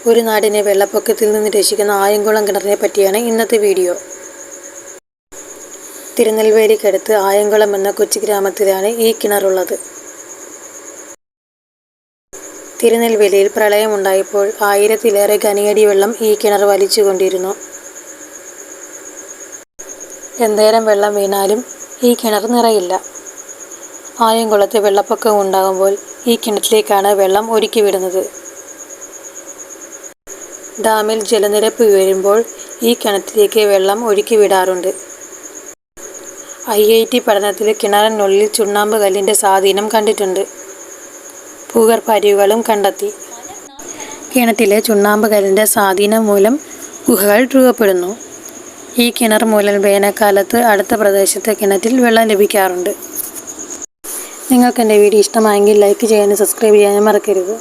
ഒരു നാടിനെ വെള്ളപ്പൊക്കത്തിൽ നിന്ന് രക്ഷിക്കുന്ന ആയംകുളം കിണറിനെ പറ്റിയാണ് ഇന്നത്തെ വീഡിയോ. തിരുനെൽവേലിക്കടുത്ത് ആയംകുളം എന്ന കൊച്ചു ഗ്രാമത്തിലാണ് ഈ കിണറുള്ളത്. തിരുനെൽവേലിയിൽ പ്രളയമുണ്ടായപ്പോൾ 1000-ലേറെ ഘനയടി വെള്ളം ഈ കിണർ വലിച്ചുകൊണ്ടിരുന്നു. എന്തേരം വെള്ളം വീണാലും ഈ കിണർ നിറയില്ല. ആയംകുളത്ത് വെള്ളപ്പൊക്കം ഉണ്ടാകുമ്പോൾ ഈ കിണറ്റിലേക്കാണ് വെള്ളം ഒഴുക്കിവിടുന്നത്. ഡാമിൽ ജലനിരപ്പ് ഉയരുമ്പോൾ ഈ കിണറ്റിലേക്ക് വെള്ളം ഒഴുക്കിവിടാറുണ്ട്. IIT പഠനത്തിൽ കിണറിനുള്ളിൽ ചുണ്ണാമ്പ് കല്ലിൻ്റെ സ്വാധീനം കണ്ടിട്ടുണ്ട്. ഭൂഗർഭ അരുവികളും കണ്ടെത്തി. കിണറ്റിലെ ചുണ്ണാമ്പ് കല്ലിൻ്റെ സ്വാധീനം മൂലം ഗുഹകൾ രൂപപ്പെടുന്നു. ഈ കിണർ മൂലം വേനൽക്കാലത്ത് അടുത്ത പ്രദേശത്തെ കിണറ്റിൽ വെള്ളം ലഭിക്കാറുണ്ട്. നിങ്ങൾക്ക് എൻ്റെ വീഡിയോ ഇഷ്ടമായെങ്കിൽ ലൈക്ക് ചെയ്യാനും സബ്സ്ക്രൈബ് ചെയ്യാനും മറക്കരുത്.